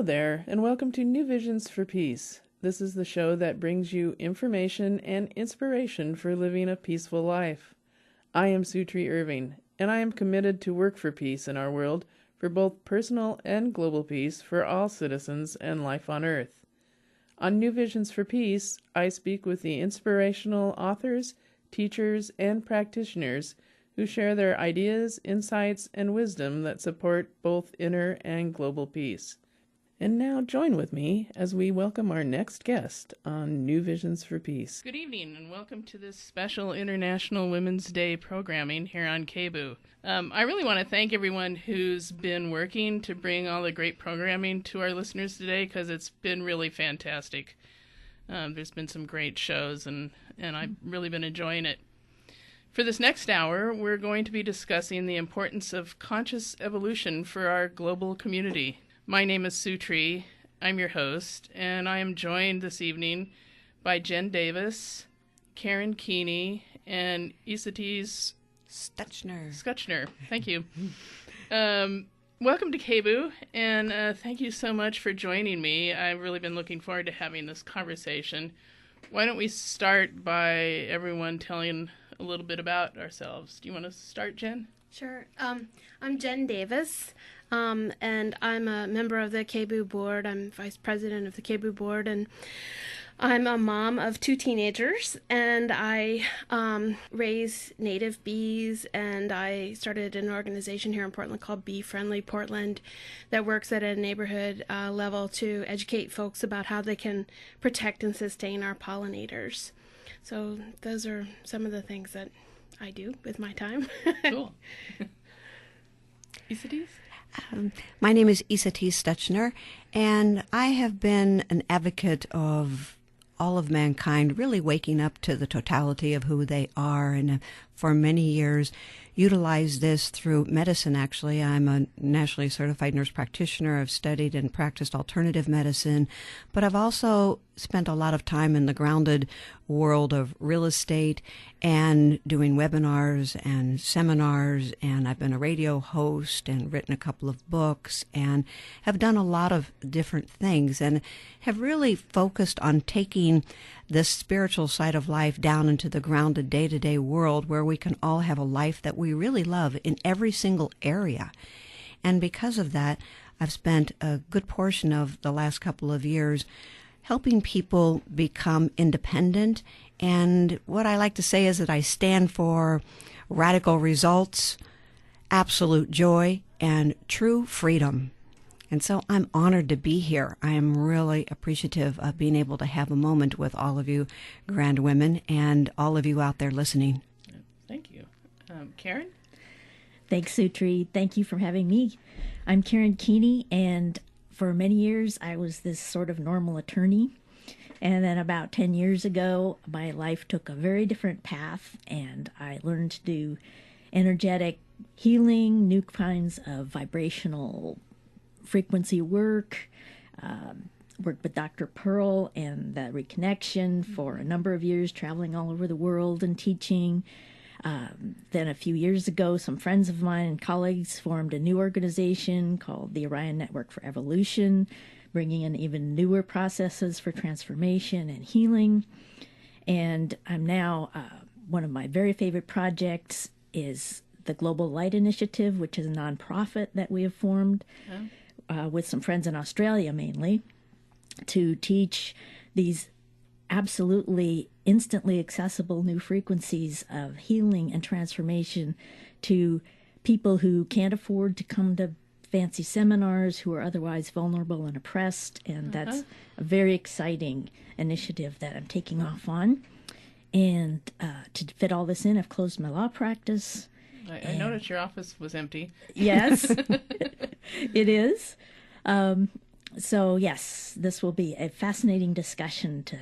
there, and welcome to New Visions for Peace. This is the show that brings you information and inspiration for living a peaceful life. I am Sutree Irving, and I am committed to work for peace in our world, for both personal and global peace for all citizens and life on Earth. On New Visions for Peace, I speak with the inspirational authors, teachers, and practitioners who share their ideas, insights, and wisdom that support both inner and global peace. And now join with me as we welcome our next guest on New Visions for Peace. Good evening, and welcome to this special International Women's Day programming here on KBOO. I really want to thank everyone who's been working to bring all the great programming to our listeners today, because it's been really fantastic. There's been some great shows, and I've really been enjoying it. For this next hour, we're going to be discussing the importance of conscious evolution for our global community. My name is Sutree. I'm your host, and I am joined this evening by Jen Davis, Karen Keeney, and Esateys Stuchiner. Thank you. Welcome to KBOO, and thank you so much for joining me. I've really been looking forward to having this conversation. Why don't we start by everyone telling a little bit about ourselves. Do you want to start, Jen? Sure. I'm Jen Davis, and I'm a member of the KBOO board. I'm vice president of the KBOO board, and I'm a mom of 2 teenagers, and I raise native bees, and I started an organization here in Portland called Bee Friendly Portland that works at a neighborhood level to educate folks about how they can protect and sustain our pollinators. So those are some of the things that I do with my time. Cool. Esateys? My name is Esateys Stuchiner, and I have been an advocate of all of mankind really waking up to the totality of who they are, and for many years utilized this through medicine. Actually, I'm a nationally certified nurse practitioner. I've studied and practiced alternative medicine, but I've also spent a lot of time in the grounded world of real estate and doing webinars and seminars, and I've been a radio host and written a couple of books and have done a lot of different things and have really focused on taking this spiritual side of life down into the grounded day-to-day world where we can all have a life that we really love in every single area. And because of that, I've spent a good portion of the last couple of years helping people become independent. And what I like to say is that I stand for radical results, absolute joy, and true freedom. And so I'm honored to be here. I am really appreciative of being able to have a moment with all of you grand women and all of you out there listening. Thank you. Karen? Thanks, Sutree. Thank you for having me. I'm Karen Keeney, and for many years I was this sort of normal attorney. And then about 10 years ago, my life took a very different path, and I learned to do energetic healing, new kinds of vibrational frequency work, worked with Dr. Pearl and the Reconnection for a number of years, traveling all over the world and teaching. Then a few years ago, some friends of mine and colleagues formed a new organization called the Orion Network for Evolution, bringing in even newer processes for transformation and healing. And I'm now, one of my very favorite projects is the Global Light Initiative, which is a nonprofit that we have formed. With some friends in Australia mainly, to teach these absolutely instantly accessible new frequencies of healing and transformation to people who can't afford to come to fancy seminars, who are otherwise vulnerable and oppressed. And that's a very exciting initiative that I'm taking off on. And to fit all this in, I've closed my law practice. I noticed your office was empty. Yes, it is. So yes, this will be a fascinating discussion to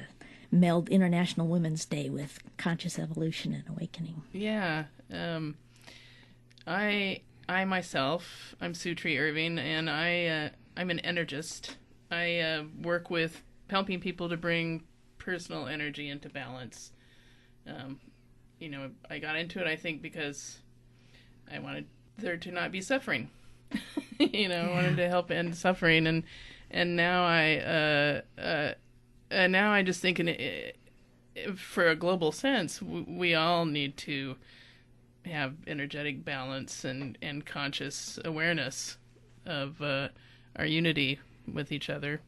meld International Women's Day with conscious evolution and awakening. Yeah. I myself, I'm Sutree Irving, and I'm an energist. I work with helping people to bring personal energy into balance. I got into it, I think, because I wanted there to not be suffering. I wanted to help end suffering, and now I just think for a global sense, we all need to have energetic balance and conscious awareness of our unity with each other.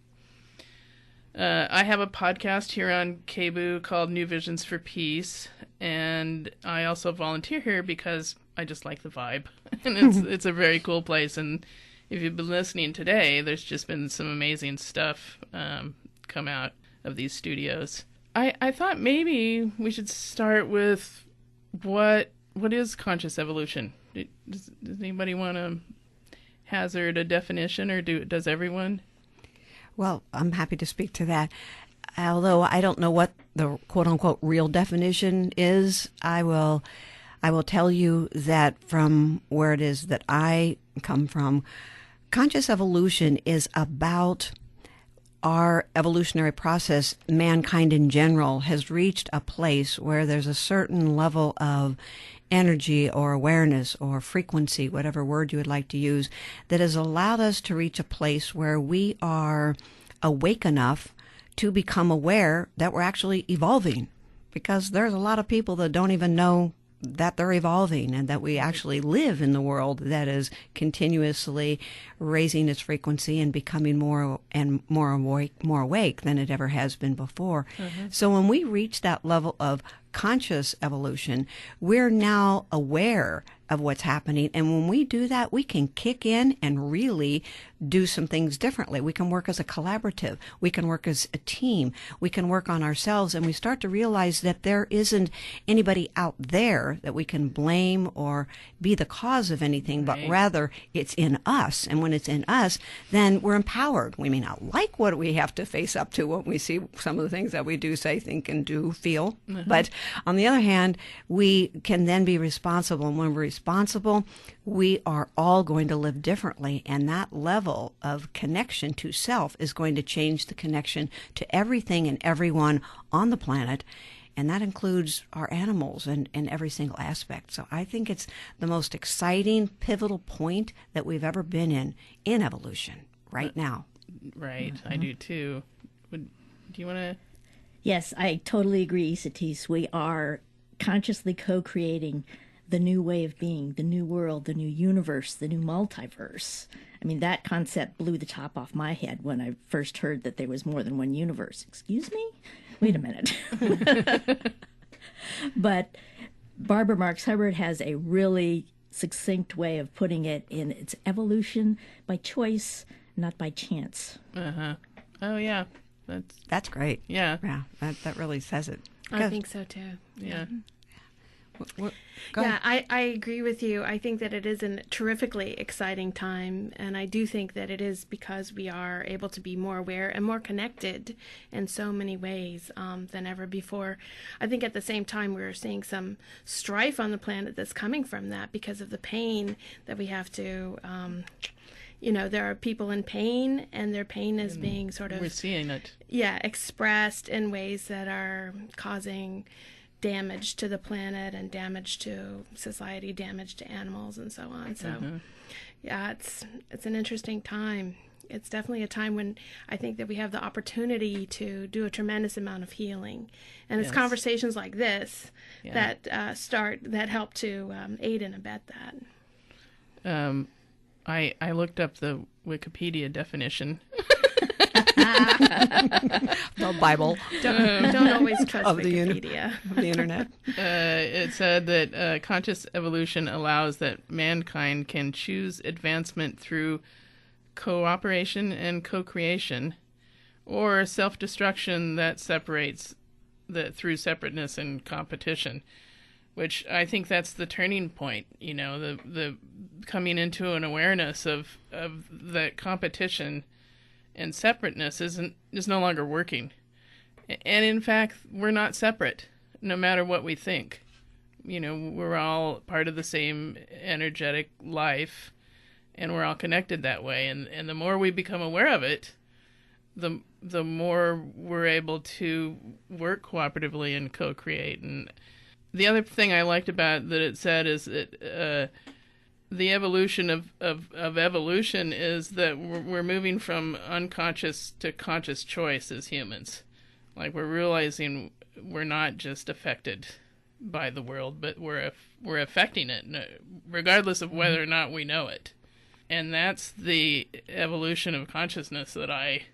I have a podcast here on KBOO called New Visions for Peace, and I also volunteer here because I just like the vibe, and it's a very cool place. And if you've been listening today, there's just been some amazing stuff come out of these studios. I thought maybe we should start with what is conscious evolution? Does anybody want to hazard a definition, or does everyone? Well, I'm happy to speak to that. Although I don't know what the quote-unquote real definition is, I will tell you that from where it is that I come from, conscious evolution is about our evolutionary process. Mankind in general has reached a place where there's a certain level of energy or awareness or frequency, whatever word you would like to use, that has allowed us to reach a place where we are awake enough to become aware that we're actually evolving. Because there's a lot of people that don't even know that they're evolving and that we actually live in the world that is continuously raising its frequency and becoming more and more awake than it ever has been before. Mm-hmm. So when we reach that level of conscious evolution, we're now aware of what's happening. And when we do that, we can kick in and really do some things differently. We can work as a collaborative. We can work as a team. We can work on ourselves. And we start to realize that there isn't anybody out there that we can blame or be the cause of anything, but rather it's in us. And when it's in us, then we're empowered. We may not like what we have to face up to when we see some of the things that we do, say, think, and do, feel. Mm-hmm. But on the other hand, we can then be responsible. And when we're responsible, we are all going to live differently. And that level of connection to self is going to change the connection to everything and everyone on the planet. And that includes our animals and every single aspect. So I think it's the most exciting, pivotal point that we've ever been in evolution right now. Right. Mm-hmm. I do too. Do you want to? Yes, I totally agree, Esateys. We are consciously co-creating the new way of being, the new world, the new universe, the new multiverse. I mean, that concept blew the top off my head when I first heard that there was more than one universe. Excuse me? Wait a minute. But Barbara Marx Hubbard has a really succinct way of putting it in its evolution by choice, not by chance. Uh-huh. Oh, yeah. That's great. Yeah. Yeah, that really says it. I think so, too. Yeah. Go ahead. I agree with you. I think that it is a terrifically exciting time, and I do think that it is because we are able to be more aware and more connected in so many ways than ever before. I think at the same time we're seeing some strife on the planet that's coming from that because of the pain that we have to there are people in pain, and their pain is being sort of... We're seeing it. Yeah, expressed in ways that are causing damage to the planet and damage to society, damage to animals, and so on. So, yeah, it's an interesting time. It's definitely a time when I think that we have the opportunity to do a tremendous amount of healing. And it's conversations like this that help to aid and abet that. I looked up the Wikipedia definition. The Bible. Don't always trust Wikipedia. Of the internet. It said that conscious evolution allows that mankind can choose advancement through cooperation and co-creation, or self-destruction that separates through separateness and competition. Which I think that's the turning point, the coming into an awareness of that competition and separateness is no longer working. And in fact, we're not separate, no matter what we think. We're all part of the same energetic life, and we're all connected that way. And the more we become aware of it, the more we're able to work cooperatively and co-create. And the other thing I liked about that it said is that the evolution of evolution is that we're moving from unconscious to conscious choice as humans. Like, we're realizing we're not just affected by the world, but we're affecting it, regardless of whether or not we know it. And that's the evolution of consciousness that I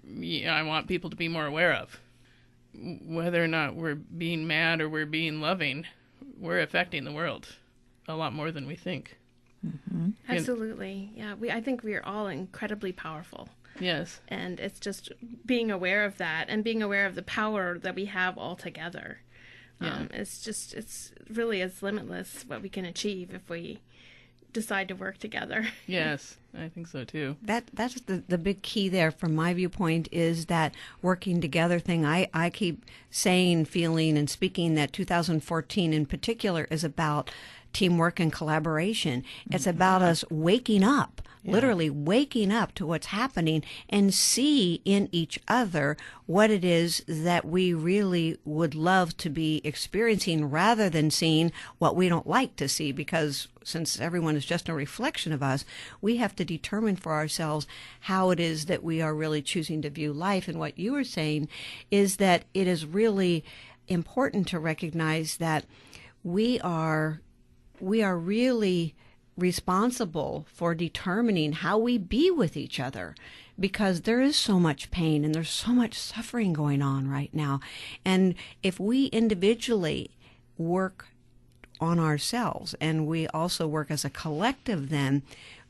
want people to be more aware of. Whether or not we're being mad or we're being loving, we're affecting the world a lot more than we think. Mm-hmm. Absolutely. Yeah, I think we are all incredibly powerful. Yes. And it's just being aware of that and being aware of the power that we have all together. Yeah. It's really limitless what we can achieve if we decide to work together. Yes, I think so too. That's the big key there from my viewpoint, is that working together thing. I keep saying, feeling, and speaking that 2014 in particular is about teamwork and collaboration. It's about us waking up, literally waking up to what's happening and see in each other what it is that we really would love to be experiencing, rather than seeing what we don't like to see, because since everyone is just a reflection of us, we have to determine for ourselves how it is that we are really choosing to view life. And what you were saying is that it is really important to recognize that we are really responsible for determining how we be with each other, because there is so much pain and there's so much suffering going on right now. And if we individually work on ourselves and we also work as a collective, then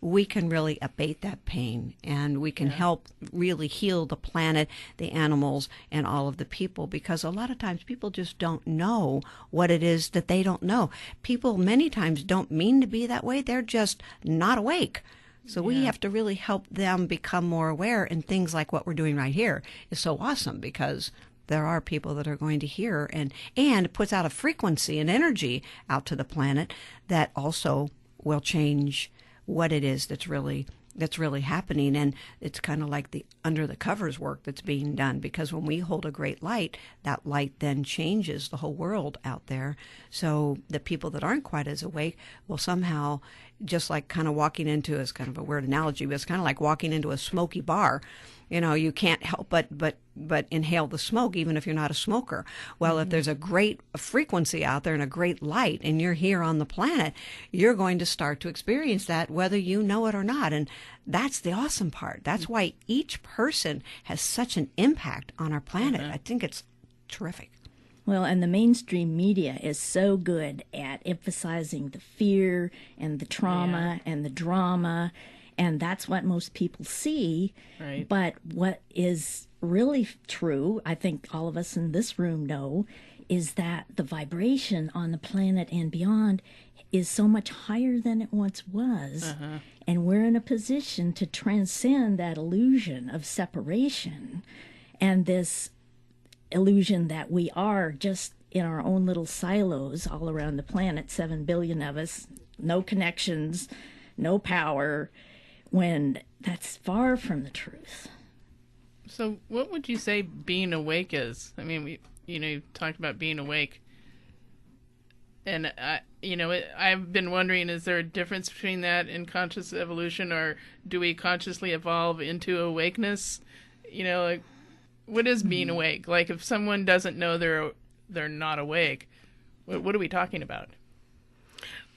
we can really abate that pain, and we can help really heal the planet, the animals, and all of the people, because a lot of times people just don't know what it is that they don't know. People many times don't mean to be that way. They're just not awake. So we have to really help them become more aware, and things like what we're doing right here is so awesome, because there are people that are going to hear, and it puts out a frequency and energy out to the planet that also will change what it is that's really happening. And it's kind of like the under the covers work that's being done, because when we hold a great light, that light then changes the whole world out there. So the people that aren't quite as awake will somehow, just like kind of walking into, it's kind of a weird analogy, but it's kind of like walking into a smoky bar. You know, you can't help but inhale the smoke, even if you're not a smoker. Well, if there's a great frequency out there and a great light, and you're here on the planet, you're going to start to experience that, whether you know it or not. And that's the awesome part. That's why each person has such an impact on our planet. I think it's terrific. Well, and the mainstream media is so good at emphasizing the fear and the trauma and the drama. And that's what most people see. Right. But what is really true, I think all of us in this room know, is that the vibration on the planet and beyond is so much higher than it once was. And we're in a position to transcend that illusion of separation and this illusion that we are just in our own little silos all around the planet, 7 billion of us, no connections, no power, when that's far from the truth. So what would you say being awake is? I mean, you talked about being awake. And, I've been wondering, is there a difference between that and conscious evolution, or do we consciously evolve into awakeness? Like, what is being awake? Like, if someone doesn't know they're not awake, what are we talking about?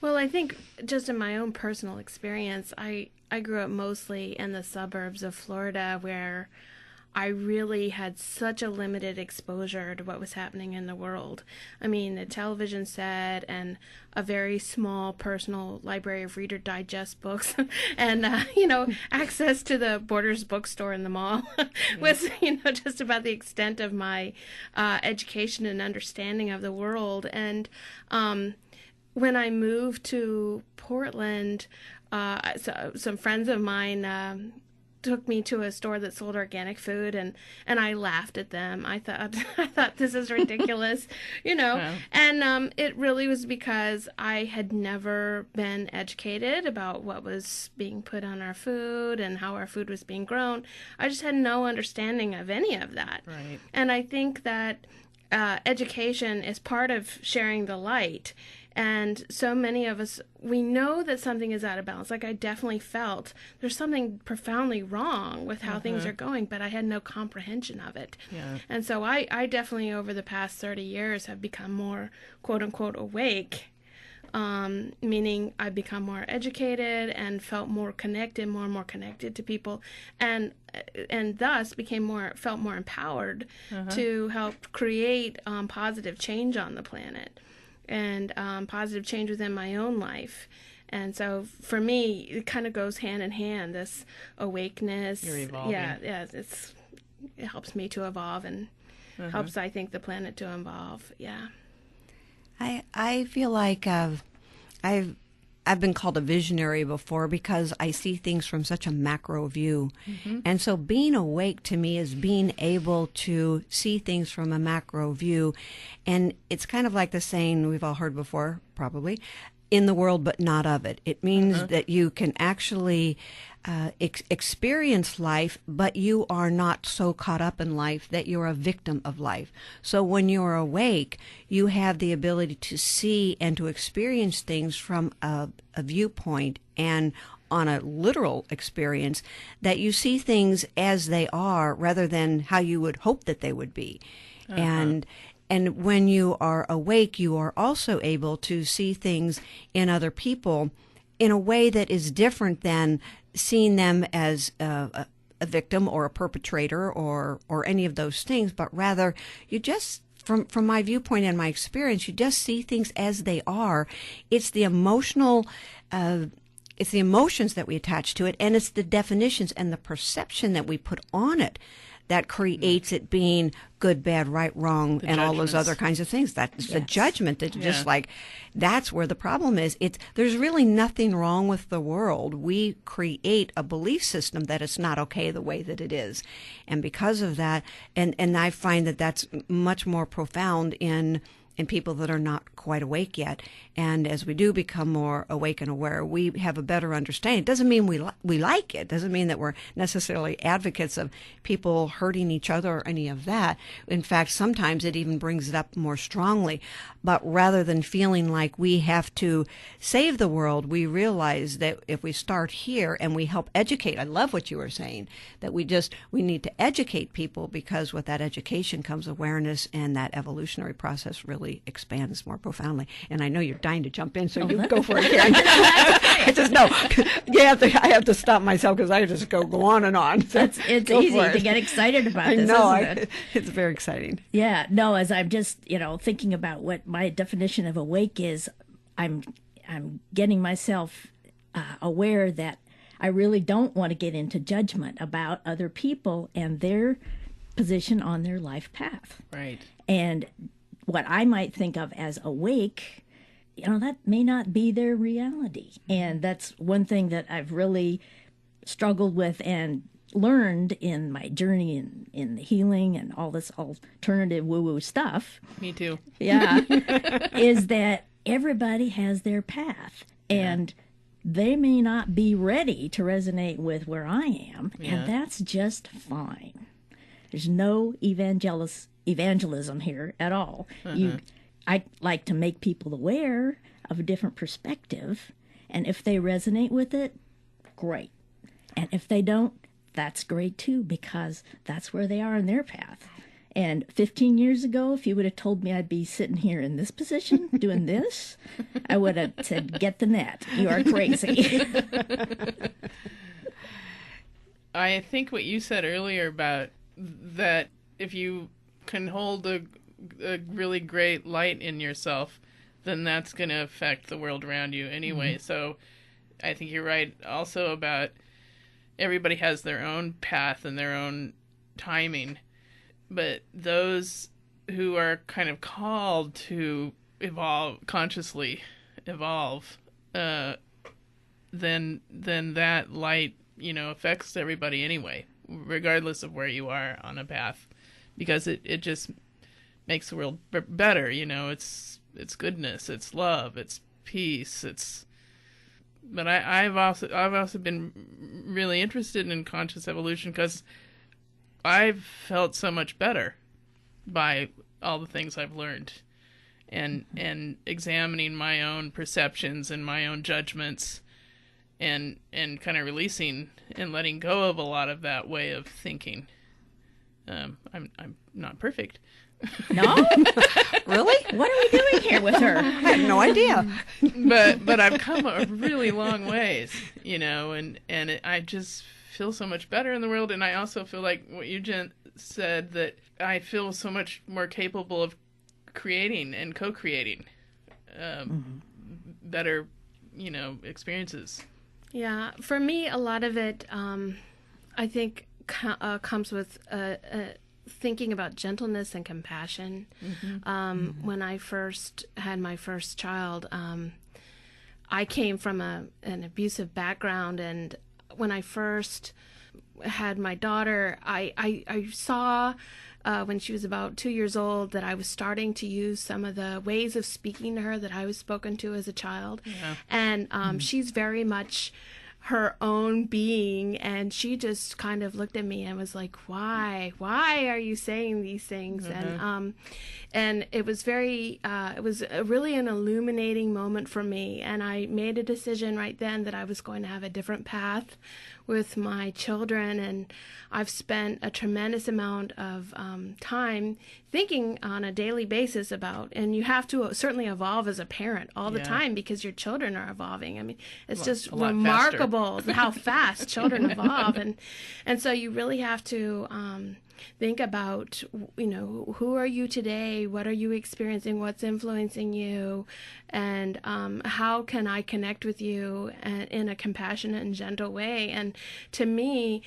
Well, I think just in my own personal experience, I grew up mostly in the suburbs of Florida, where I really had such a limited exposure to what was happening in the world. I mean, the television set and a very small personal library of Reader Digest books and, access to the Borders bookstore in the mall was, just about the extent of my education and understanding of the world. And when I moved to Portland, some friends of mine took me to a store that sold organic food, and I laughed at them. I thought this is ridiculous, Yeah. And it really was because I had never been educated about what was being put on our food and how our food was being grown. I just had no understanding of any of that. Right. And I think that education is part of sharing the light. And so many of us, we know that something is out of balance. Like I definitely felt there's something profoundly wrong with how things are going, but I had no comprehension of it. Yeah. And so I definitely over the past 30 years have become more quote unquote awake, meaning I've become more educated and felt more connected, more and more connected to people, and thus felt more empowered to help create positive change on the planet and positive change within my own life. And so for me, it kind of goes hand in hand, this awakeness. You're evolving. Yeah, it helps me to evolve and helps, I think, the planet to evolve. Yeah. I feel like I've been called a visionary before because I see things from such a macro view. And so being awake to me is being able to see things from a macro view. And it's kind of like the saying we've all heard before, probably, in the world but not of it. It means that you can actually experience life, but you are not so caught up in life that you're a victim of life. So when you're awake, you have the ability to see and to experience things from a viewpoint and on a literal experience, that you see things as they are rather than how you would hope that they would be. And when you are awake, you are also able to see things in other people in a way that is different than seeing them as a victim or a perpetrator or any of those things, but rather you just, from my viewpoint and my experience, you just see things as they are. It's the emotional, it's the emotions that we attach to it, and it's the definitions and the perception that we put on it that creates it being good, bad, right, wrong, and all those other kinds of things. That's the judgment that just like, that's where the problem is. There's really nothing wrong with the world. We create a belief system that it's not okay the way that it is. And because of that, and I find that that's much more profound in people that are not quite awake yet. And as we do become more awake and aware, we have a better understanding. It doesn't mean we like it. It doesn't mean that we're necessarily advocates of people hurting each other or any of that. In fact, sometimes it even brings it up more strongly. But rather than feeling like we have to save the world, we realize that if we start here and we help educate, I love what you were saying, that we need to educate people, because with that education comes awareness, and that evolutionary process really expands more profoundly. And I know you're dying to jump in, so you go for it, Karen. I just know. I have to stop myself because I just go on and on. So it's easy to get excited about this, isn't it? It's very exciting. Yeah, no, as I'm just, thinking about what my definition of awake is, I'm getting myself aware that I really don't want to get into judgment about other people and their position on their life path. Right. And what I might think of as awake, that may not be their reality. And that's one thing that I've really struggled with and learned in my journey in the healing and all this alternative woo-woo stuff. Me too. Yeah. Is that everybody has their path. And they may not be ready to resonate with where I am. Yeah. And that's just fine. There's no evangelism here at all. I like to make people aware of a different perspective, and if they resonate with it, great. And if they don't, that's great too, because that's where they are in their path. And 15 years ago, if you would have told me I'd be sitting here in this position doing this, I would have said, get the net. You are crazy. I think what you said earlier about that, if you can hold a really great light in yourself, then that's going to affect the world around you anyway. So I think you're right also about everybody has their own path and their own timing. But those who are kind of called to consciously evolve, then that light, affects everybody anyway, regardless of where you are on a path, because it just makes the world better. It's goodness, it's love, it's peace, But I've also been really interested in conscious evolution because I've felt so much better by all the things I've learned, and examining my own perceptions and my own judgments, and kind of releasing and letting go of a lot of that way of thinking. I'm not perfect. No? Really? What are we doing here with her? I had no idea. but I've come a really long ways, I just feel so much better in the world. And I also feel like what you said, that I feel so much more capable of creating and co-creating better, experiences. Yeah, for me, a lot of it, I think, comes with thinking about gentleness and compassion. When I first had my first child, I came from an abusive background, and when I first had my daughter, I saw when she was about 2 years old that I was starting to use some of the ways of speaking to her that I was spoken to as a child. Yeah. And she's very much her own being, and she just kind of looked at me and was like, why are you saying these things? And it was really an illuminating moment for me, and I made a decision right then that I was going to have a different path with my children. And I've spent a tremendous amount of time thinking on a daily basis about, and you have to certainly evolve as a parent all the time, because your children are evolving. I mean, it's just remarkable how fast children evolve. And so you really have to think about, who are you today? What are you experiencing? What's influencing you? And how can I connect with you in a compassionate and gentle way? And to me,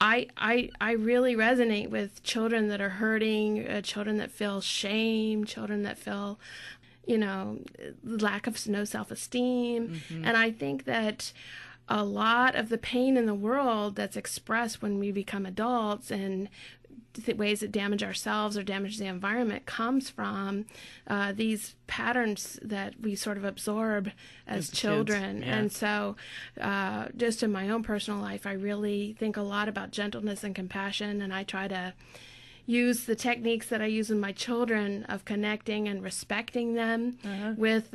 I really resonate with children that are hurting, children that feel shame, children that feel, lack of no self-esteem. And I think that a lot of the pain in the world that's expressed when we become adults and ways that damage ourselves or damage the environment comes from these patterns that we sort of absorb as children. Yeah. And so just in my own personal life, I really think a lot about gentleness and compassion, and I try to use the techniques that I use with my children of connecting and respecting them with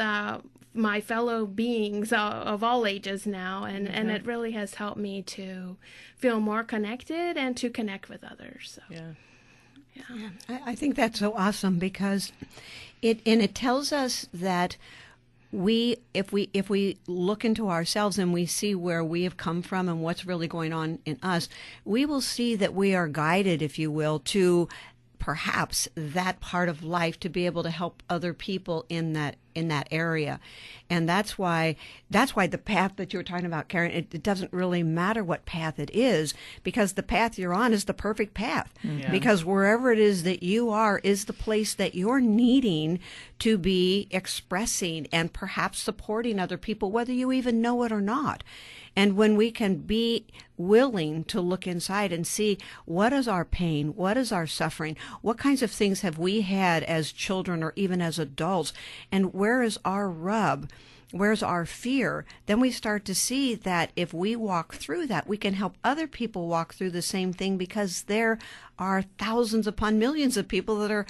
my fellow beings of all ages now, and it really has helped me to feel more connected and to connect with others. So. Yeah. I think that's so awesome, because it tells us that if we look into ourselves and we see where we have come from and what's really going on in us, we will see that we are guided, if you will, to perhaps that part of life to be able to help other people in that area. And that's why the path that you were talking about, Karen, it doesn't really matter what path it is, because the path you're on is the perfect path. Yeah. Because wherever it is that you are is the place that you're needing to be expressing and perhaps supporting other people, whether you even know it or not. And when we can be willing to look inside and see, what is our pain? What is our suffering? What kinds of things have we had as children or even as adults? And where is our rub? Where's our fear? Then we start to see that if we walk through that, we can help other people walk through the same thing, because there are thousands upon millions of people that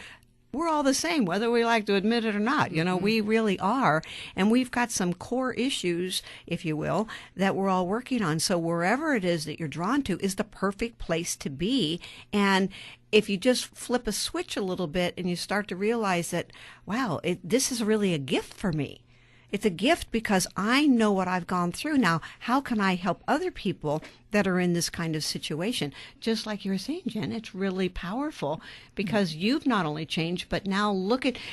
we're all the same, whether we like to admit it or not. We really are. And we've got some core issues, if you will, that we're all working on. So wherever it is that you're drawn to is the perfect place to be. And if you just flip a switch a little bit and you start to realize that, wow, this is really a gift for me. It's a gift because I know what I've gone through. Now, how can I help other people that are in this kind of situation? Just like you were saying, Jen, it's really powerful, because you've not only changed, but now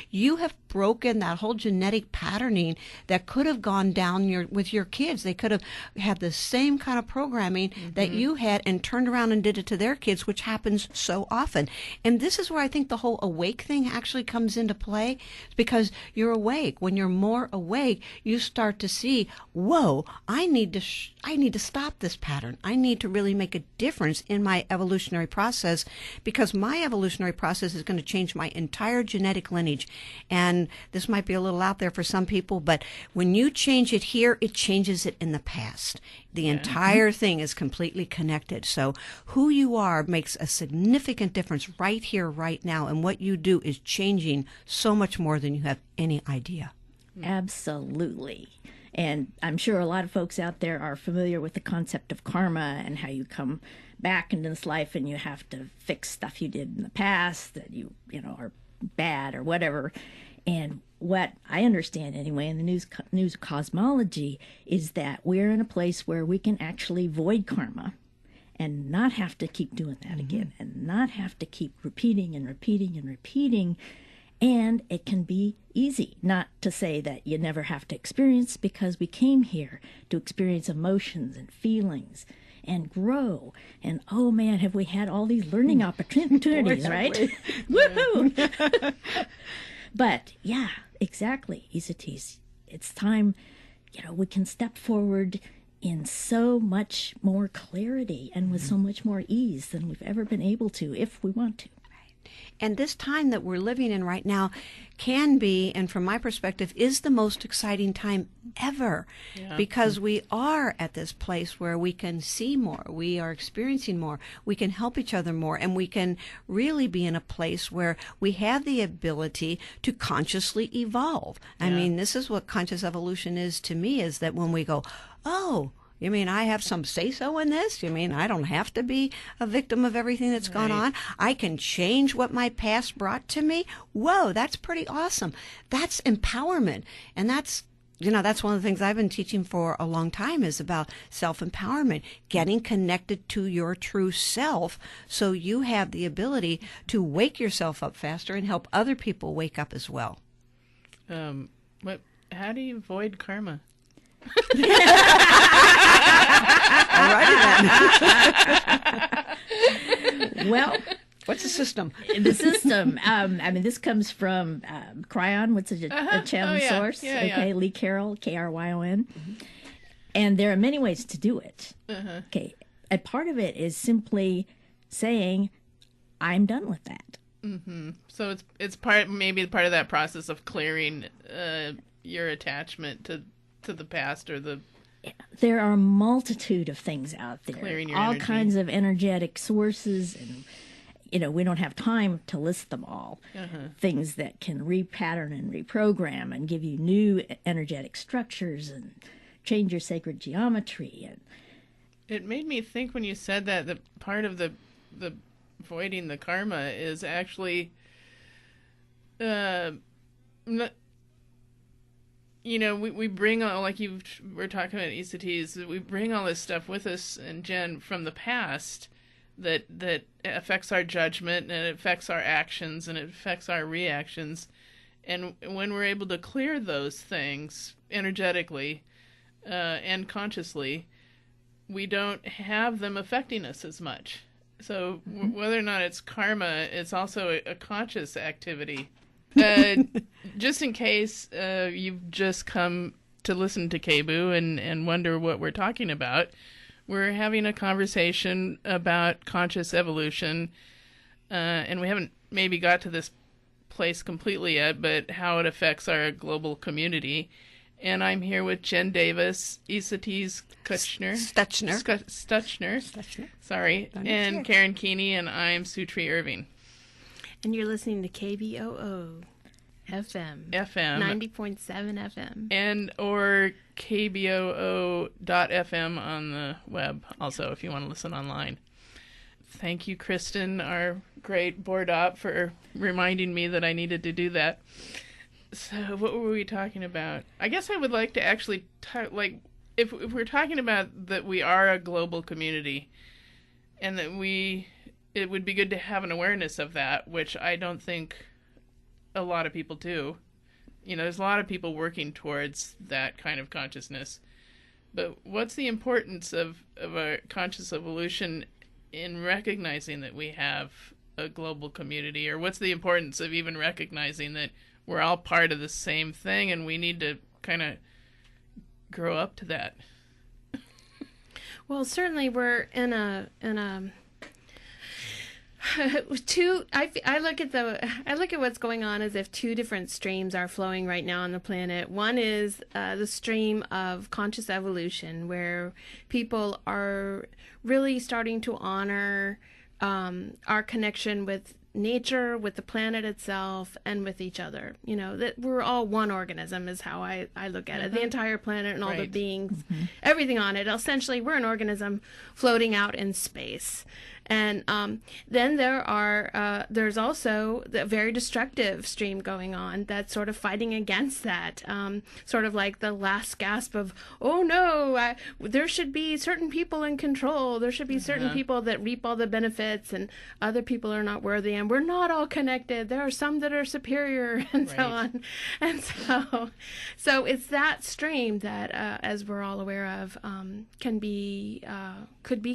you have broken that whole genetic patterning that could have gone down with your kids. They could have had the same kind of programming that you had and turned around and did it to their kids, which happens so often. And this is where I think the whole awake thing actually comes into play, because you're awake. When you're more awake, you start to see, whoa, I need to stop this pattern. I need to really make a difference in my evolutionary process, because my evolutionary process is going to change my entire genetic lineage. And this might be a little out there for some people, but when you change it here, it changes it in the past. The entire thing is completely connected. So who you are makes a significant difference right here, right now. And what you do is changing so much more than you have any idea. Absolutely. And I'm sure a lot of folks out there are familiar with the concept of karma and how you come back into this life and you have to fix stuff you did in the past that you know, are bad or whatever. And what I understand anyway in the news cosmology is that we're in a place where we can actually void karma and not have to keep doing that again, and not have to keep repeating and repeating and repeating. And it can be easy. Not to say that you never have to experience, because we came here to experience emotions and feelings and grow. And oh man, have we had all these learning opportunities, right? Woohoo! But yeah, exactly, Esateys. It's time, you know, we can step forward in so much more clarity and with so much more ease than we've ever been able to, if we want to. And this time that we're living in right now can be, and from my perspective, is the most exciting time ever, because we are at this place where we can see more, we are experiencing more, we can help each other more, and we can really be in a place where we have the ability to consciously evolve. I mean, this is what conscious evolution is to me, is that when we go, oh, you mean I have some say-so in this? You mean I don't have to be a victim of everything that's gone on? I can change what my past brought to me? Whoa, that's pretty awesome. That's empowerment. And that's, you know, that's one of the things I've been teaching for a long time, is about self-empowerment, getting connected to your true self so you have the ability to wake yourself up faster and help other people wake up as well. How do you avoid karma? Alrighty then. Well, what's the system? The system. I mean, this comes from Cryon, which is a channel source. Lee Carroll, Kryon. And there are many ways to do it. Okay, a part of it is simply saying, "I'm done with that." So it's maybe part of that process of clearing your attachment to the past, or there are a multitude of things out there, clearing your all energy. kinds of energetic sources, and you know, we don't have time to list them all. Things that can repattern and reprogram and give you new energetic structures and change your sacred geometry. And it made me think when you said that part of the voiding the karma is actually you know, we bring all, like we're talking about Esateys, we bring all this stuff with us, and Jen, from the past that affects our judgment, and it affects our actions, and it affects our reactions. And when we're able to clear those things energetically and consciously, we don't have them affecting us as much. So whether or not it's karma, it's also a conscious activity. Just in case you've just come to listen to KBOO and wonder what we're talking about, we're having a conversation about conscious evolution, and we haven't maybe got to this place completely yet, but how it affects our global community. And I'm here with Jen Davis, Esateys Stuchiner, sorry, and Karen Keeney, and I'm Sutree Irving. And you're listening to KBOO FM 90.7 FM, and or KBOO.FM on the web also, if you want to listen online. Thank you, Kristen, our great board op, for reminding me that I needed to do that. So what were we talking about? I guess I would like to actually if we're talking about that we are a global community, and that it would be good to have an awareness of that, which I don't think a lot of people do. You know, there's a lot of people working towards that kind of consciousness. But what's the importance of a conscious evolution in recognizing that we have a global community? Or what's the importance of even recognizing that we're all part of the same thing and we need to kind of grow up to that? Well, certainly we're in a I look at what's going on as if two different streams are flowing right now on the planet. One is the stream of conscious evolution, where people are really starting to honor our connection with nature, with the planet itself, and with each other. You know, that we're all one organism is how I look at it. The entire planet and all the beings, everything on it. Essentially, we're an organism floating out in space. And then there's also the very destructive stream going on that's sort of fighting against that, sort of like the last gasp of, oh no, there should be certain people in control. There should be certain people that reap all the benefits, and other people are not worthy, and we're not all connected. There are some that are superior, and so on. And so it's that stream that, as we're all aware of, could be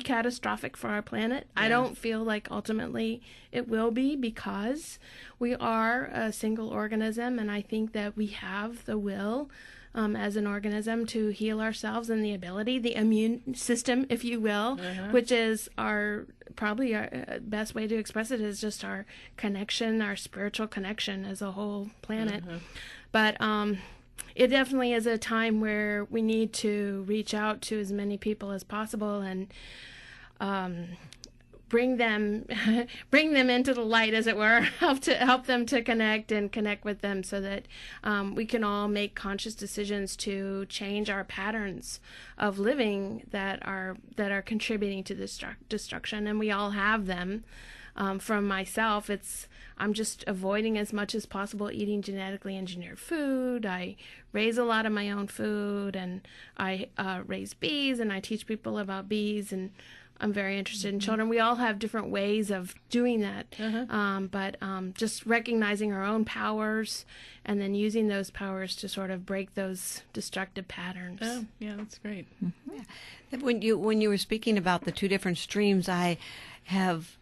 catastrophic for our planet. I don't feel like ultimately it will be, because we are a single organism, and I think that we have the will as an organism to heal ourselves, and the ability, the immune system, if you will, which is our best way to express it is just our connection, our spiritual connection as a whole planet. But it definitely is a time where we need to reach out to as many people as possible and bring them into the light, as it were, help them to connect with them, so that we can all make conscious decisions to change our patterns of living that are contributing to this destruction. And we all have them. From myself, I'm just avoiding as much as possible eating genetically engineered food. I raise a lot of my own food, and I raise bees, and I teach people about bees, and I'm very interested in children. We all have different ways of doing that, but just recognizing our own powers and then using those powers to sort of break those destructive patterns. Oh, yeah, that's great. Yeah. When you were speaking about the two different streams, I have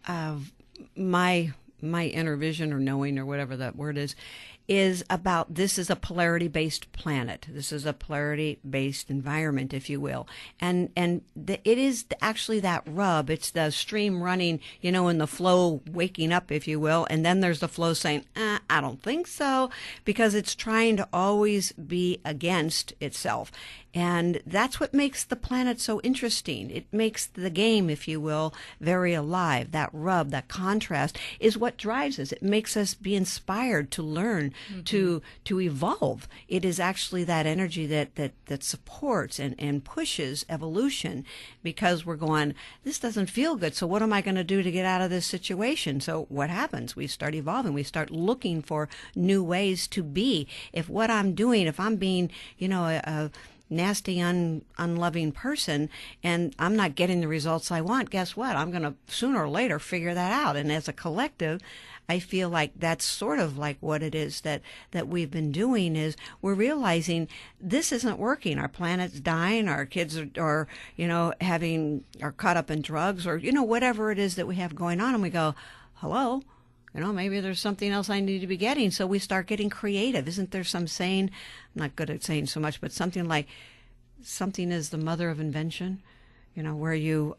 my inner vision or knowing or whatever that word is about this is a polarity-based planet. This is a polarity-based environment, if you will. And it is actually that rub. It's the stream running, in the flow, waking up, if you will. And then there's the flow saying, I don't think so, because it's trying to always be against itself. And that's what makes the planet so interesting. It makes the game, if you will, very alive. That rub, that contrast is what drives us. It makes us be inspired to learn, to evolve. It is actually that energy that supports and pushes evolution, because we're going, this doesn't feel good, so what am I going to do to get out of this situation? So what happens? We start evolving. We start looking for new ways to be. If what I'm doing, if I'm being, a nasty, unloving person, and I'm not getting the results I want, guess what? I'm going to sooner or later figure that out. And as a collective, I feel like that's sort of like what it is that we've been doing, is we're realizing this isn't working. Our planet's dying. Our kids are caught up in drugs, or, whatever it is that we have going on. And we go, hello? Maybe there's something else I need to be getting. So we start getting creative. Isn't there some saying, I'm not good at saying so much, but something like, something is the mother of invention, where you...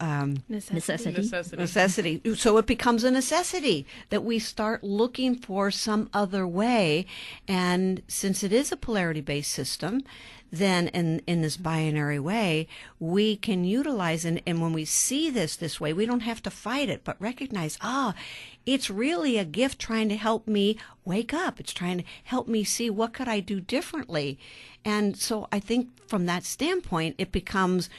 Necessity. So it becomes a necessity that we start looking for some other way. And since it is a polarity-based system, then in this binary way, we can utilize, and when we see this way, we don't have to fight it, but recognize, it's really a gift trying to help me wake up. It's trying to help me see what could I do differently. And so I think from that standpoint, it becomes,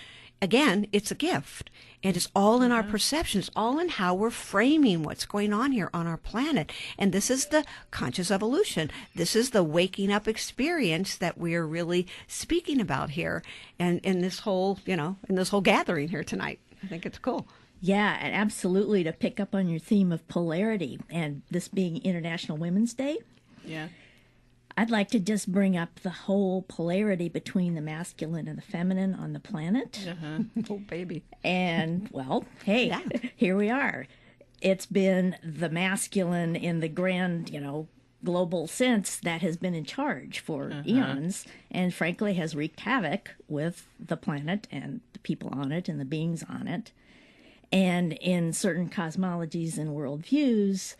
again, it's a gift. And it's all in our perception. It's all in how we're framing what's going on here on our planet. And this is the conscious evolution. This is the waking up experience that we're really speaking about here. And in this whole, in this whole gathering here tonight. I think it's cool. Yeah, and absolutely, to pick up on your theme of polarity, and this being International Women's Day. Yeah. I'd like to just bring up the whole polarity between the masculine and the feminine on the planet. Oh, baby. And, well, hey, Here we are. It's been the masculine in the grand, global sense that has been in charge for eons, and frankly has wreaked havoc with the planet and the people on it and the beings on it. And in certain cosmologies and worldviews,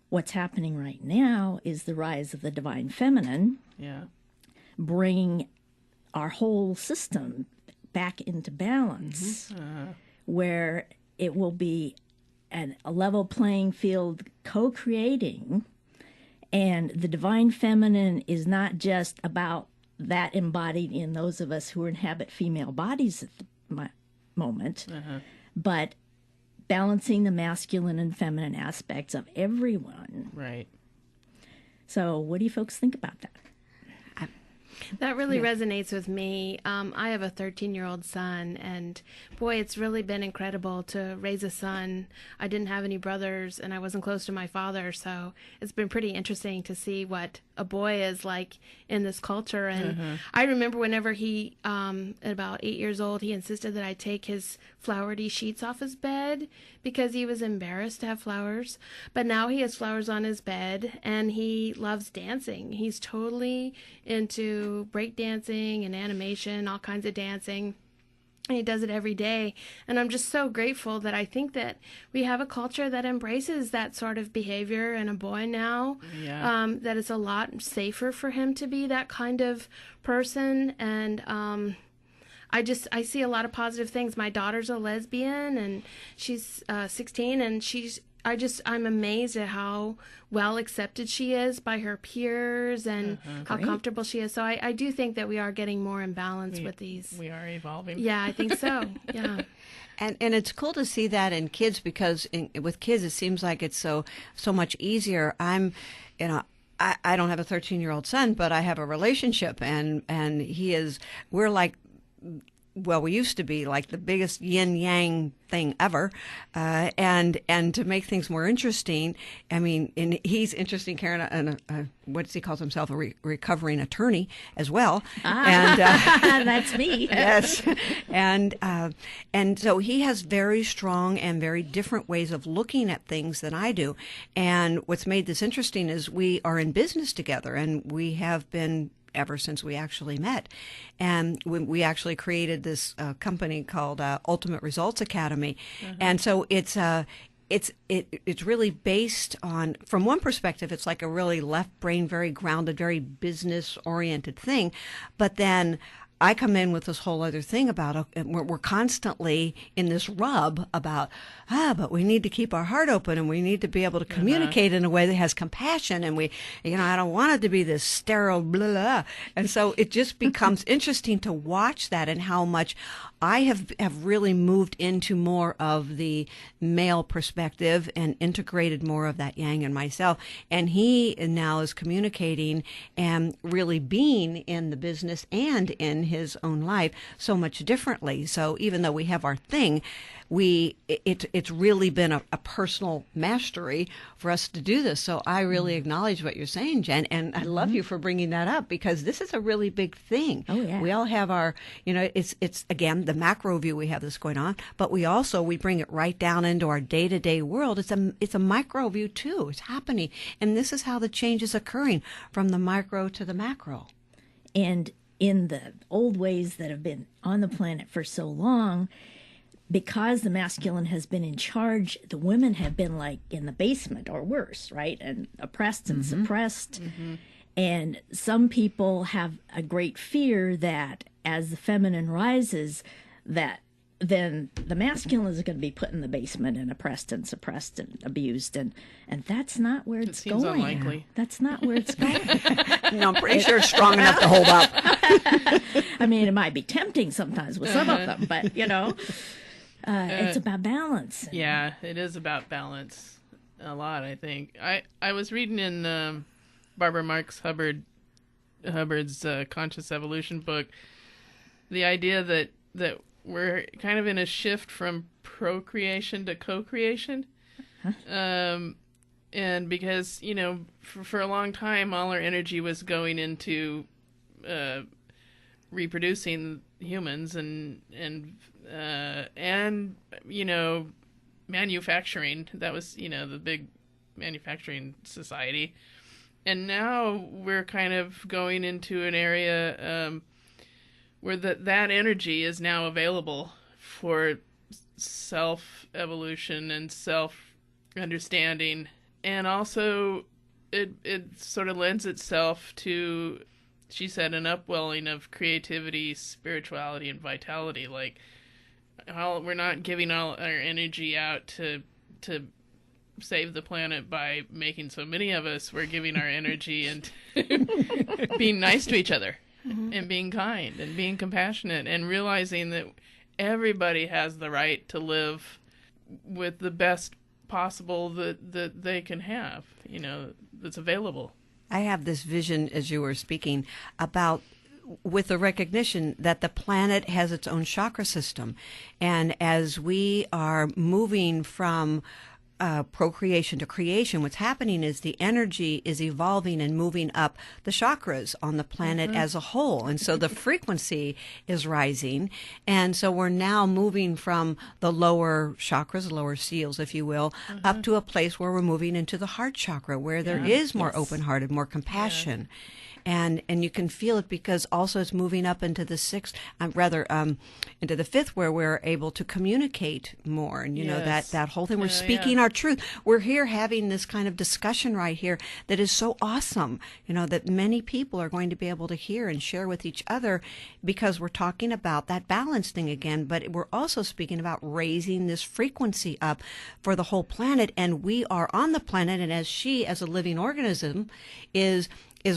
what's happening right now is the rise of the divine feminine, bringing our whole system back into balance, where it will be a level playing field, co-creating. And the divine feminine is not just about that embodied in those of us who inhabit female bodies at the moment, but balancing the masculine and feminine aspects of everyone. Right. So what do you folks think about that? That really resonates with me. I have a 13-year-old son, and boy, it's really been incredible to raise a son. I didn't have any brothers, and I wasn't close to my father, so it's been pretty interesting to see what a boy is like in this culture. And I remember whenever he, at about 8 years old, he insisted that I take his flowery sheets off his bed because he was embarrassed to have flowers. But now he has flowers on his bed, and he loves dancing. He's totally into break dancing and animation, all kinds of dancing. And he does it every day. And I'm just so grateful that I think that we have a culture that embraces that sort of behavior in a boy now. That it's a lot safer for him to be that kind of person. And I see a lot of positive things. My daughter's a lesbian, and she's 16, and I'm amazed at how well accepted she is by her peers and how comfortable she is. So I do think that we are getting more in balance with these. We are evolving. Yeah, I think so. Yeah. And it's cool to see that in kids, because with kids it seems like it's so much easier. I don't have a 13-year-old son, but I have a relationship, and we're like, well, we used to be like the biggest yin-yang thing ever, and to make things more interesting, I mean, and he's interesting, Karen, and what does he call himself, a recovering attorney as well, and that's me. Yes, and so he has very strong and very different ways of looking at things than I do, and what's made this interesting is we are in business together, and we have been ever since we actually met. And we actually created this company called Ultimate Results Academy. And so it's really based on, from one perspective, it's like a really left brain, very grounded, very business oriented thing. But then I come in with this whole other thing about, we're constantly in this rub about, but we need to keep our heart open, and we need to be able to communicate in a way that has compassion, and I don't want it to be this sterile blah, blah. And so it just becomes interesting to watch that, and how much I have really moved into more of the male perspective and integrated more of that yang in myself. And he now is communicating and really being in the business and in his own life so much differently. So even though we have our thing, it's really been a personal mastery for us to do this. So I really acknowledge what you're saying, Jen, and I love you for bringing that up, because this is a really big thing. Oh yeah. We all have our, it's again the macro view we have this going on, but we bring it right down into our day-to-day world. It's a micro view too. It's happening, and this is how the change is occurring from the micro to the macro. And in the old ways that have been on the planet for so long, because the masculine has been in charge, the women have been like in the basement or worse, right? And oppressed and suppressed. And some people have a great fear that as the feminine rises, that then the masculine is going to be put in the basement and oppressed and suppressed and abused. And that's not where it's going. Seems unlikely. That's not where it's going. I'm pretty sure it's strong enough to hold up. I mean, it might be tempting sometimes with some of them, but, it's about balance. Yeah, it is about balance a lot, I think. I was reading in Barbara Marx Hubbard's Conscious Evolution book the idea that we're kind of in a shift from procreation to co-creation. And because, for a long time, all our energy was going into reproducing humans and manufacturing. That was the big manufacturing society, And now we're kind of going into an area where that energy is now available for self-evolution and self-understanding. And also it sort of lends itself to, she said, an upwelling of creativity, spirituality, and vitality. Like, we're not giving all our energy out to save the planet by making so many of us. We're giving our energy into being nice to each other, and being kind and being compassionate, and realizing that everybody has the right to live with the best possible that they can have, that's available. I have this vision, as you were speaking, about with the recognition that the planet has its own chakra system. And as we are moving from procreation to creation, what's happening is the energy is evolving and moving up the chakras on the planet as a whole. And so the frequency is rising. And so we're now moving from the lower chakras, lower seals, if you will, up to a place where we're moving into the heart chakra, where there is more open-hearted, more compassion. And you can feel it because also it's moving up into the sixth, into the fifth, where we're able to communicate more. And, you know, that whole thing. We're speaking our truth. We're here having this kind of discussion right here that is so awesome, that many people are going to be able to hear and share with each other, because we're talking about that balance thing again. But we're also speaking about raising this frequency up for the whole planet. And we are on the planet. And as she, as a living organism, is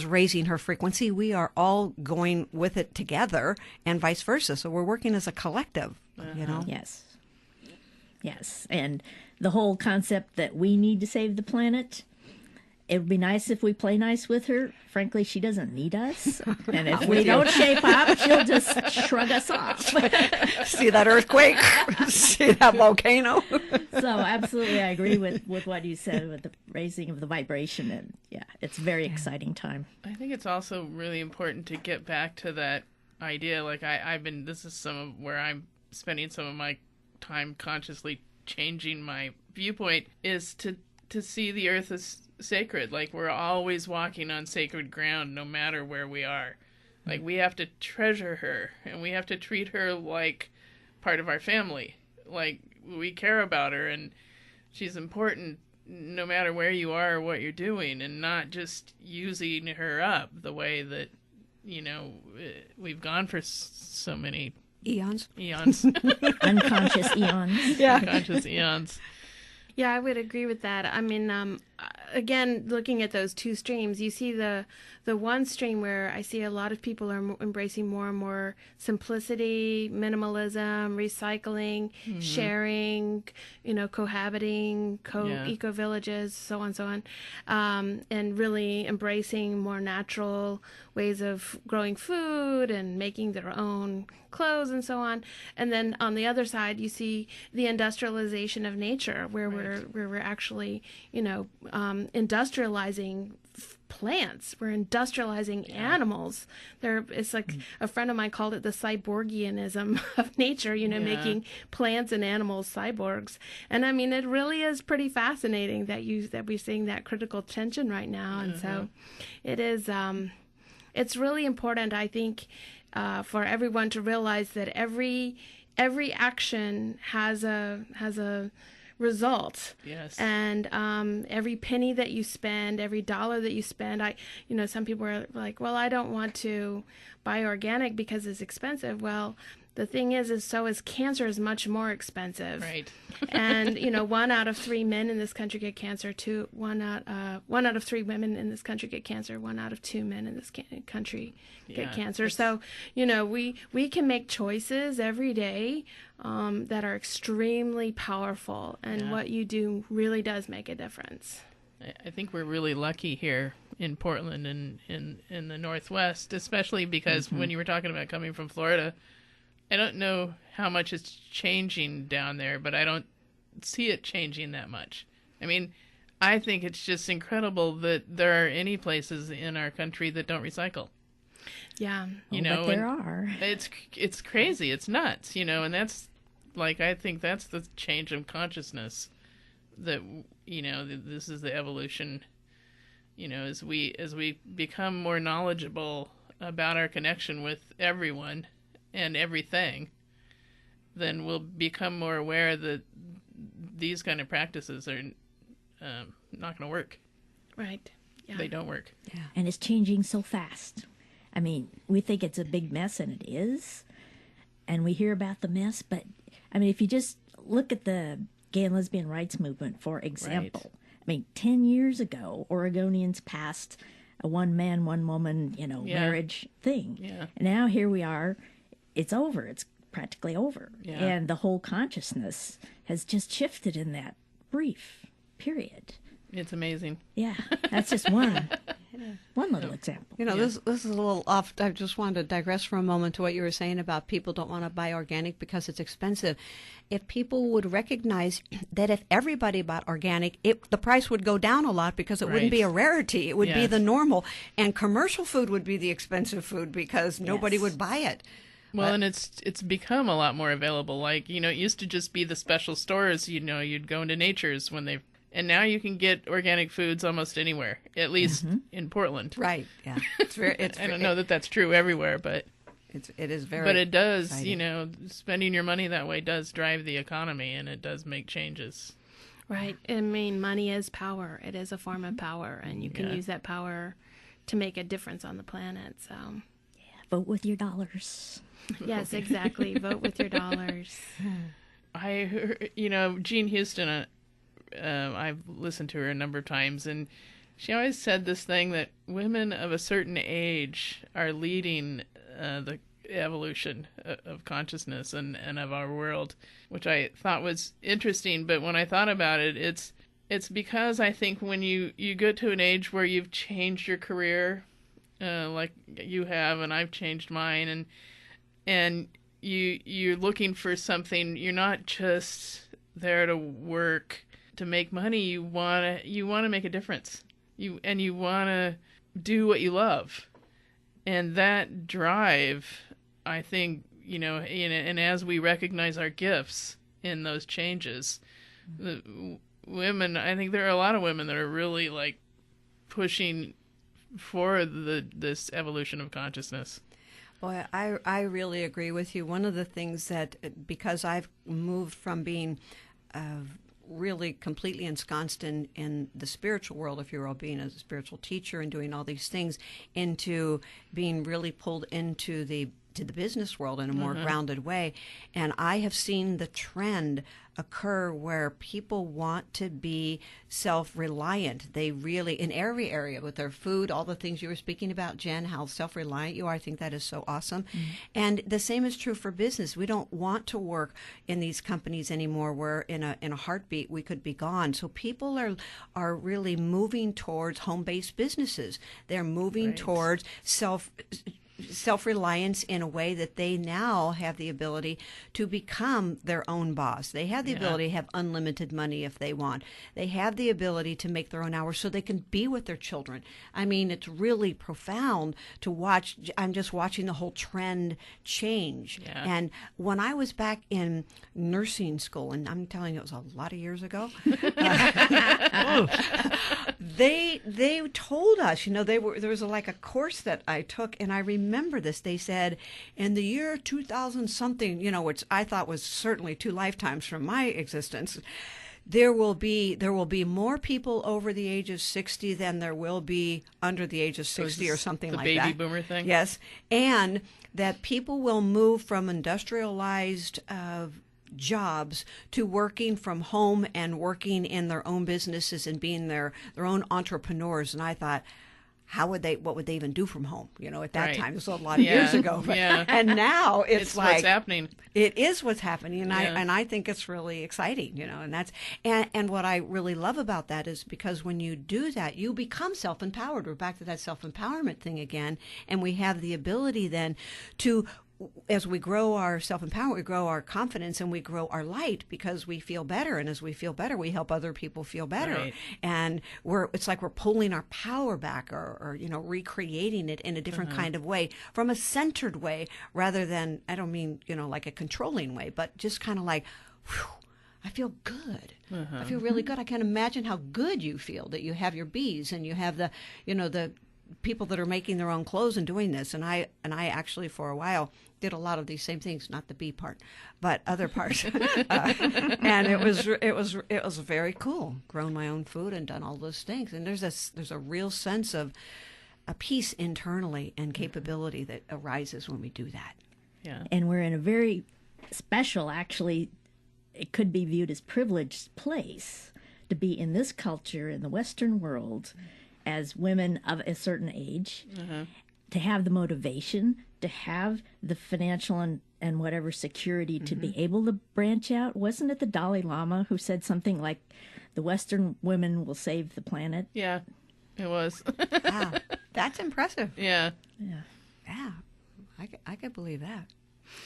raising her frequency, we are all going with it together, and vice versa. So we're working as a collective, Yes. And the whole concept that we need to save the planet, it would be nice if we play nice with her. Frankly, she doesn't need us. And if we don't shape up, she'll just shrug us off. See that earthquake? See that volcano? So absolutely, I agree with what you said with the raising of the vibration. And it's a very exciting time. I think it's also really important to get back to that idea. Like this is some of where I'm spending some of my time consciously changing my viewpoint, is to see the earth as sacred. Like, we're always walking on sacred ground, no matter where we are. Like, we have to treasure her, and we have to treat her like part of our family. Like, we care about her, and she's important no matter where you are or what you're doing, and not just using her up the way that, we've gone for so many eons. Unconscious eons. Unconscious eons. Yeah, I would agree with that. I mean, again, looking at those two streams, you see the one stream where I see a lot of people are embracing more and more simplicity, minimalism, recycling, sharing, cohabiting, eco villages, so on, and really embracing more natural ways of growing food and making their own clothes and so on. And then on the other side, you see the industrialization of nature, where we're actually, industrializing plants. We're industrializing animals. It's like a friend of mine called it the cyborgianism of nature, making plants and animals cyborgs. And I mean, it really is pretty fascinating that we're seeing that critical tension right now. And so it is, it's really important, I think, for everyone to realize that every action has a result. Yes. And every penny that you spend, every dollar that you spend, some people are like, well, I don't want to buy organic because it's expensive. Well, the thing is so is cancer is much more expensive. Right. And 1 out of 3 men in this country get cancer. 1 out of 3 women in this country get cancer. 1 out of 2 men in this country get cancer. So we can make choices every day that are extremely powerful, and what you do really does make a difference. I think we're really lucky here in Portland and in the Northwest, especially because when you were talking about coming from Florida, I don't know how much it's changing down there, but I don't see it changing that much. I mean, I think it's just incredible that there are any places in our country that don't recycle. Yeah. But there are. It's crazy. It's nuts, and that's, like, I think that's the change of consciousness that, this is the evolution as we become more knowledgeable about our connection with everyone and everything, then we'll become more aware that these kind of practices are not going to work. Right. Yeah. They don't work. Yeah. And it's changing so fast. I mean, we think it's a big mess, and it is. And we hear about the mess, but, I mean, if you just look at the gay and lesbian rights movement, for example. Right. I mean, 10 years ago, Oregonians passed a one-man, one-woman, marriage thing. Yeah. And now here we are. It's over. It's practically over. Yeah. And the whole consciousness has just shifted in that brief period. It's amazing. Yeah, that's just one little example. This is a little off. I just wanted to digress for a moment to what you were saying about people don't want to buy organic because it's expensive. If people would recognize that if everybody bought organic, the price would go down a lot because it wouldn't be a rarity. It would be the normal. And commercial food would be the expensive food because nobody would buy it. Well, and it's become a lot more available. Like, it used to just be the special stores, you'd go into Nature's and now you can get organic foods almost anywhere, at least in Portland. Right. Yeah. I don't know that that's true everywhere, but it is very. But it does, exciting. spending your money that way does drive the economy, and it does make changes. Right. I mean, money is power. It is a form of power, and you can use that power to make a difference on the planet. So, vote with your dollars. Yes, exactly. Vote with your dollars. I heard, Jean Houston. I've listened to her a number of times, and she always said this thing that women of a certain age are leading the evolution of consciousness and of our world, which I thought was interesting. But when I thought about it, it's because I think when you get to an age where you've changed your career, like you have, and I've changed mine, and you're looking for something. You're not just there to work to make money. You want to make a difference. You want to do what you love. And that drive, I think, and as we recognize our gifts in those changes, the women, I think there are a lot of women that are really like pushing for this evolution of consciousness. Boy, I really agree with you. One of the things that, because I've moved from being really completely ensconced in the spiritual world, if you will, being a spiritual teacher and doing all these things, into being really pulled into the business world in a more grounded way. And I have seen the trend occur where people want to be self-reliant. They really, in every area, with their food, all the things you were speaking about, Jen, how self-reliant you are, I think that is so awesome. And the same is true for business. We don't want to work in these companies anymore where in a heartbeat we could be gone. So people are really moving towards home-based businesses. They're moving towards self-reliance in a way that they now have the ability to become their own boss. They have the ability to have unlimited money if they want. They have the ability to make their own hours so they can be with their children. I mean, it's really profound to watch. I'm just watching the whole trend change. Yeah. And when I was back in nursing school, and I'm telling you, it was a lot of years ago, they told us, there was like a course that I took, and I remember this. They said, in the year 2000 something, which I thought was certainly 2 lifetimes from my existence, there will be more people over the age of 60 than there will be under the age of 60 or something like that. The baby boomer thing? Yes. And that people will move from industrialized jobs to working from home and working in their own businesses and being their own entrepreneurs. And I thought, what would they even do from home? At that time, this was a lot of years ago. And now it's like, what's happening. It is what's happening. And I think it's really exciting, and that's, and what I really love about that is because when you do that, you become self-empowered. We're back to that self-empowerment thing again. And we have the ability then to, as we grow our self-empowerment, we grow our confidence and we grow our light because we feel better. And as we feel better, we help other people feel better. Right. And it's like we're pulling our power back or recreating it in a different kind of way, from a centered way, rather than, I don't mean, like a controlling way, but just kind of like, whew, I feel good. I feel really good. I can't imagine how good you feel that you have your bees and you have the, the people that are making their own clothes and doing this. And I actually for a while did a lot of these same things, not the bee part, but other parts. And it was very cool. Grown my own food and done all those things. And there's a real sense of a peace internally and capability that arises when we do that. Yeah. And we're in a very special, actually, it could be viewed as privileged place to be in this culture in the Western world as women of a certain age, to have the motivation, to have the financial and whatever security to be able to branch out. Wasn't it the Dalai Lama who said something like, the Western women will save the planet? Yeah, it was. Wow, that's impressive. Yeah. Yeah, I could believe that.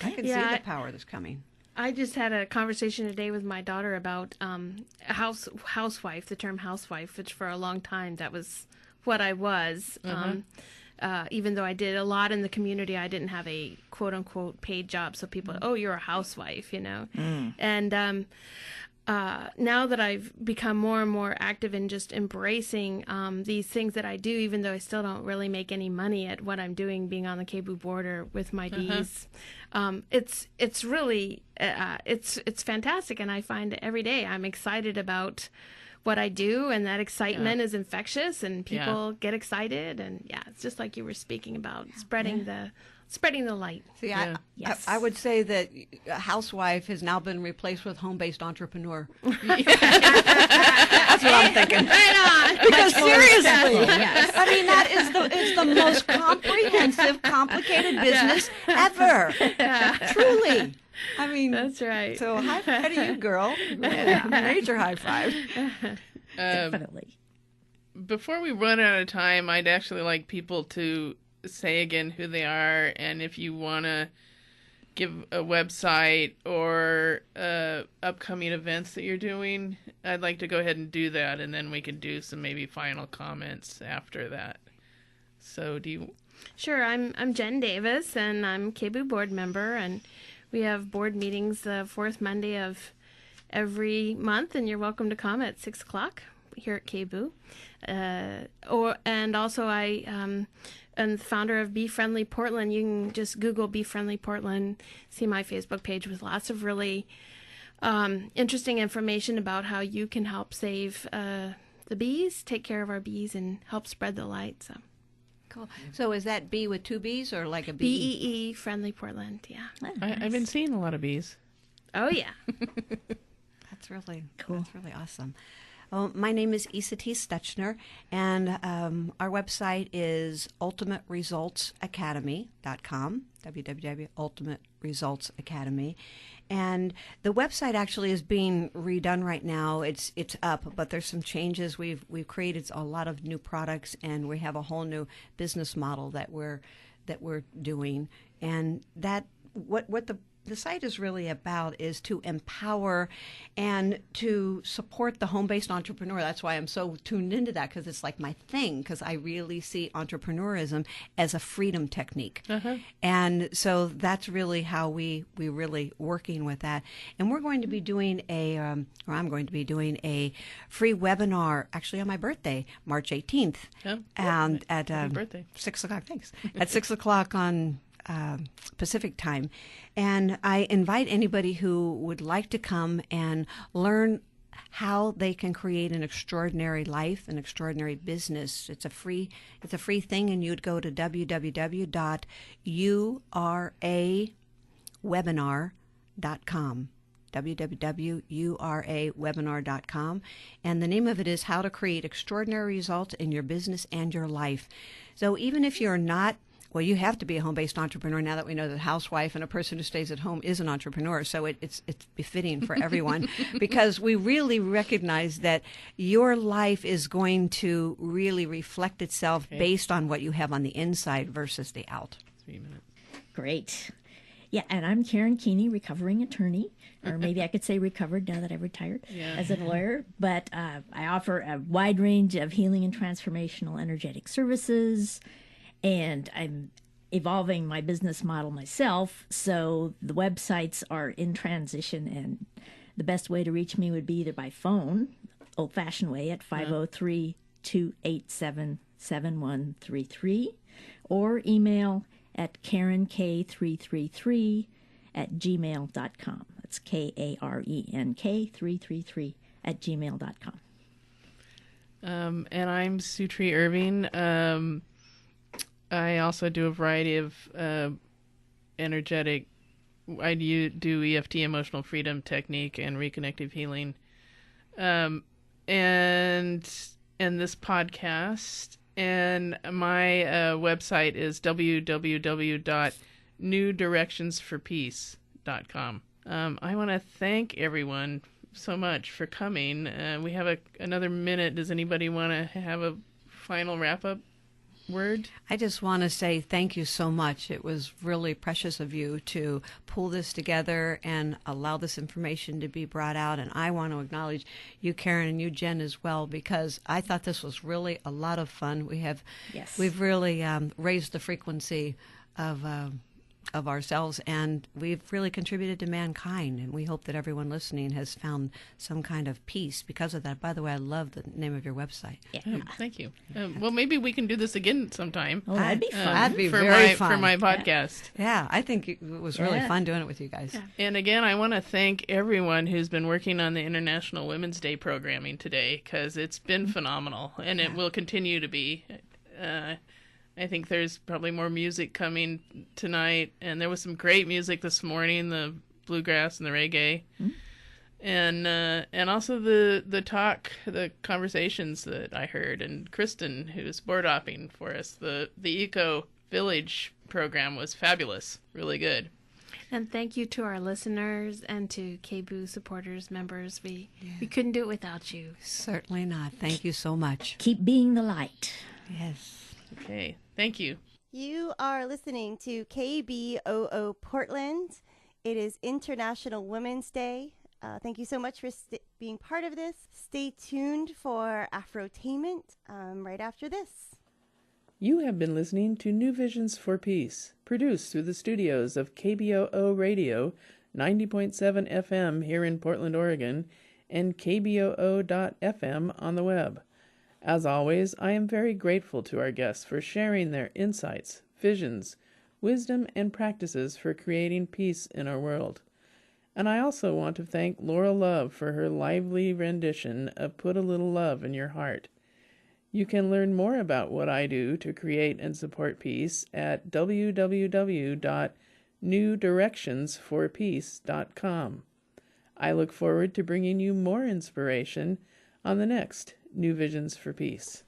I can see the power that's coming. I just had a conversation today with my daughter about housewife, the term housewife, which for a long time that was what I was. Even though I did a lot in the community, I didn't have a quote unquote paid job. So people, oh, you're a housewife, And now that I've become more and more active in just embracing these things that I do, even though I still don't really make any money at what I'm doing, being on the KBOO board or with my bees, it's really it's fantastic, and I find every day I'm excited about what I do, and that excitement is infectious, and people get excited, and it's just like you were speaking about spreading the light. See, I would say that a housewife has now been replaced with home-based entrepreneur. That's what I'm thinking. Right on. Because seriously, I mean, that is the most comprehensive, complicated business ever. Truly. I mean, that's right. So high five to you, girl. Major high five. Definitely. Before we run out of time, I'd actually like people to say again who they are, and if you want to give a website or upcoming events that you're doing, I'd like to go ahead and do that, and then we can do some maybe final comments after that. So do you? Sure. I'm Jen Davis, and I'm KBOO board member, and we have board meetings the fourth Monday of every month, and you're welcome to come at 6:00 here at KBOO. And also I am the founder of Bee Friendly Portland. You can just Google Bee Friendly Portland, see my Facebook page with lots of really interesting information about how you can help save the bees, take care of our bees, and help spread the light. So. Cool. So is that bee with two B's or like a bee? BEE Friendly Portland, yeah. Oh, I've been seeing a lot of bees. Oh, yeah. That's really cool. That's really awesome. Well, my name is Esateys Stuchiner, and our website is ultimateresultsacademy.com, www.ultimateresultsacademy. And the website actually is being redone right now. It's up, but there's some changes. We've created a lot of new products, and we have a whole new business model that we're doing. And that what the site is really about is to empower and to support the home-based entrepreneur. That's why I'm so tuned into that, because it's like my thing, because I really see entrepreneurism as a freedom technique. And so that's really how we really working with that. And we're going to be doing I'm going to be doing a free webinar actually on my birthday, March 18th. And at Happy birthday. 6 o'clock, thanks. At 6 o'clock on Pacific time. And I invite anybody who would like to come and learn how they can create an extraordinary life, an extraordinary business. It's a free thing, and you'd go to www.urawebinar.com. www.urawebinar.com, and the name of it is How to Create Extraordinary Results in Your Business and Your Life. So even if you're not, well, you have to be a home-based entrepreneur now that we know that a housewife and a person who stays at home is an entrepreneur. So it's befitting for everyone because we really recognize that your life is going to really reflect itself based on what you have on the inside versus the out. 3 minutes. Great. Yeah, and I'm Karen Keeney, recovering attorney, or maybe I could say recovered now that I've retired as a lawyer. But I offer a wide range of healing and transformational energetic services, and I'm evolving my business model myself. So the websites are in transition, and The best way to reach me would be either by phone, old-fashioned way, at 503-287-7133, or email at karenk333@gmail.com. That's KARENK333@gmail.com. And I'm Sutree Irving. I also do a variety of energetic. I do EFT, emotional freedom technique, and reconnective healing. And this podcast. And my website is www.newdirectionsforpeace.com. I want to thank everyone so much for coming. We have another minute. Does anybody want to have a final wrap-up word? I just want to say thank you so much. It was really precious of you to pull this together and allow this information to be brought out. And I want to acknowledge you, Karen, and you, Jen, as well, because I thought this was really a lot of fun. We've really raised the frequency of ourselves, and we've really contributed to mankind, and we hope that everyone listening has found some kind of peace because of that. By the way, I love the name of your website. Yeah. Thank you. Well, maybe we can do this again sometime. Oh, that'd be fun. That'd be for very my fun. for my podcast. Yeah, I think it was really fun doing it with you guys. Yeah. And again, I want to thank everyone who's been working on the International Women's Day programming today, because it's been phenomenal, and it will continue to be. I think there's probably more music coming tonight, and there was some great music this morning, the bluegrass and the reggae, and also the conversations that I heard, and Kristen, who's board hopping for us. The Eco Village program was fabulous, really good. And thank you to our listeners and to KBOO supporters, members. We couldn't do it without you. Certainly not. Thank you so much. Keep being the light. Yes. Okay, thank you. You are listening to KBOO Portland. It is International Women's Day. Thank you so much for being part of this. Stay tuned for Afrotainment right after this. You have been listening to New Visions for Peace, produced through the studios of KBOO Radio, 90.7 FM here in Portland, Oregon, and KBOO.FM on the web. As always, I am very grateful to our guests for sharing their insights, visions, wisdom, and practices for creating peace in our world. And I also want to thank Laura Love for her lively rendition of Put a Little Love in Your Heart. You can learn more about what I do to create and support peace at www.newdirectionsforpeace.com. I look forward to bringing you more inspiration on the next New Visions for Peace.